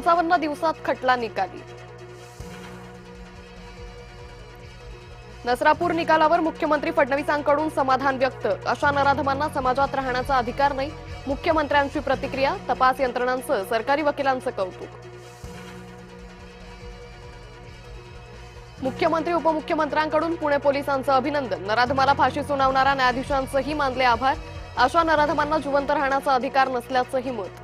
55 दिवसात खटला निकाली। नसरापूर निकालावर मुख्यमंत्री फडणवीसांकडून समाधान व्यक्त। अशा नराधमांना समाजात राहण्याचा अधिकार नाही। मुख्यमंत्र्यांची प्रतिक्रिया। तपास यंत्रणांसह सरकारी वकिलांचं कौतुक। मुख्यमंत्री उपमुख्यमंत्र्यांकडून पुणे पोलिसांचं अभिनंदन। नराधमाला फाशी सुनावणाऱ्या न्यायाधीशांचंही मानले आभार। अशा नराधमांना जिवंत राहण्याचा अधिकार नसल्याचंही मत।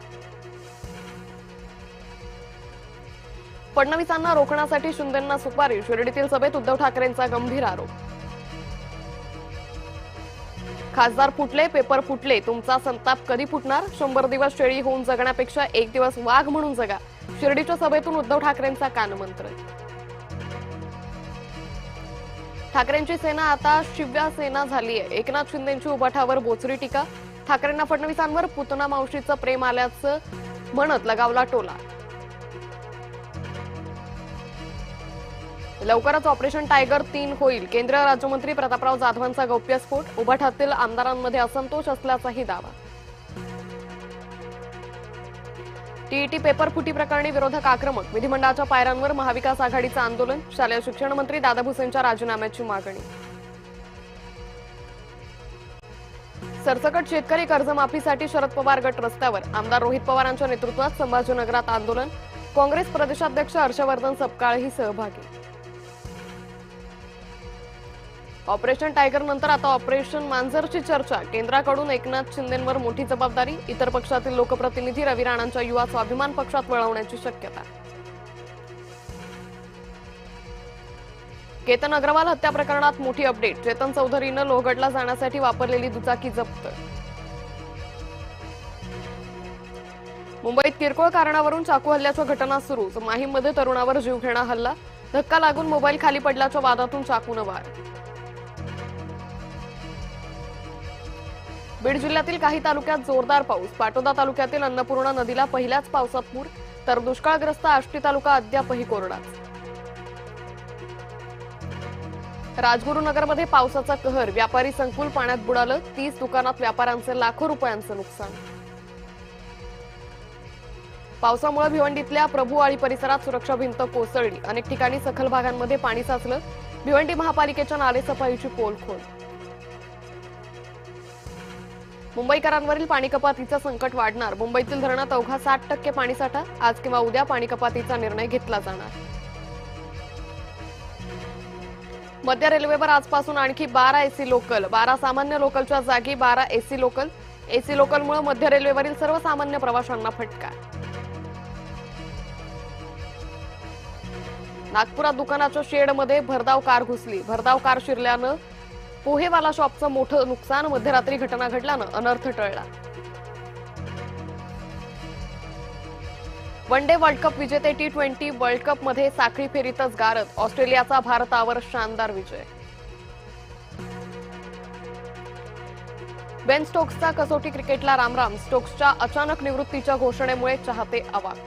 फडणवीसांना रोखण्यासाठी शिंदेंना सुपारी। शिर्डीतील सभेत उद्धव ठाकरेंचा गंभीर आरोप। खासदार फुटले, पेपर फुटले, तुमचा संताप कधी फुटणार? 100 दिवस शेळी होऊन जगण्यापेक्षा एक दिवस वाघ म्हणून जगा। शिर्डीच्या सभेतून उद्धव ठाकरेंचा कानमंत्र। ठाकरेंची सेना आता शिवसेना झालीय। एकनाथ शिंदेंची उबाठावर बोचरी टीका। ठाकरेंना फडणवीसांवर पुतना मावशीचं प्रेम आल्याचं म्हणत लगावला टोला। लवकरच ऑपरेशन टायगर 3 होईल। केंद्रीय राज्यमंत्री प्रतापराव जाधवांचा गौप्यस्फोट। उबाठातील आमदारांमध्ये असंतोष असल्याचाही दावा। टीईटी पेपर फुटी प्रकरणी विरोधक आक्रमक। विधिमंडळाच्या पायऱ्यांवर महाविकास आघाडीचं आंदोलन। शालेय शिक्षण मंत्री दादा भुसेंच्या राजीनाम्याची मागणी। सरसकट शेतकरी कर्जमाफीसाठी शरद पवार गट रस्त्यावर। आमदार रोहित पवारांच्या नेतृत्वात संभाजीनगरात आंदोलन। काँग्रेस प्रदेशाध्यक्ष हर्षवर्धन सपकाळही सहभागी। ऑपरेशन टायगर नंतर आता ऑपरेशन मांजरची चर्चा। केंद्राकडून एकनाथ शिंदेंवर मोठी जबाबदारी। इतर पक्षातील लोकप्रतिनिधी रवी राणांच्या युवा स्वाभिमान पक्षात वळवण्याची शक्यता। केतन अग्रवाल हत्या प्रकरणात मोठी अपडेट। चेतन चौधरीनं लोहगडला जाण्यासाठी वापरलेली दुचाकी जप्त। मुंबईत किरकोळ कारणावरून चाकू हल्ल्याच्या घटना सुरू। माहीममध्ये तरुणावर जीवघेणा हल्ला। धक्का लागून मोबाईल खाली पडल्याच्या वादातून चाकूनं वार। बीड जिल्ह्यातील काही तालुक्यात जोरदार पाऊस। पाटोदा तालुक्यातील अन्नपूर्णा नदीला पहिल्याच पावसात पूर, तर दुष्काळग्रस्त आष्टी तालुका अद्यापही कोरडाच। राजगुरुनगरमध्ये पावसाचा कहर। व्यापारी संकुल पाण्यात बुडालं। 30 दुकानात व्यापाऱ्यांचे लाखो रुपयांचं नुकसान। पावसामुळे भिवंडीतल्या प्रभुवाडी परिसरात सुरक्षा भिंत कोसळली। अनेक ठिकाणी सखल भागांमध्ये पाणी साचलं। भिवंडी महापालिकेच्या नालेसफाईची पोलखोल। मुंबईकरांवरील पाणी कपातीचं संकट वाढणार। मुंबईतील धरणात अवघा 60% पाणीसाठा। आज किंवा उद्या पाणी कपातीचा निर्णय घेतला जाणार। मध्य रेल्वेवर आजपासून आणखी 12 एसी लोकल। 12 सामान्य लोकलच्या जागी 12 एसी लोकल। एसी लोकलमुळे मध्य रेल्वेवरील सर्वसामान्य प्रवाशांना फटका। नागपुरात दुकानाच्या शेडमध्ये भरधाव कार घुसली। भरधाव कार शिरल्यानं पोहेवाला शॉपचं मोठं नुकसान। मध्यरात्री घटना घडल्यानं अनर्थ टळला। वन डे वर्ल्ड कप विजेते T20 वर्ल्ड कप मध्ये साखळी फेरीतच गारद। ऑस्ट्रेलियाचा भारतावर शानदार विजय। बेन स्टोक्सचा कसोटी क्रिकेटला रामराम। स्टोक्सच्या अचानक निवृत्तीच्या घोषणेमुळे चाहते अवाक।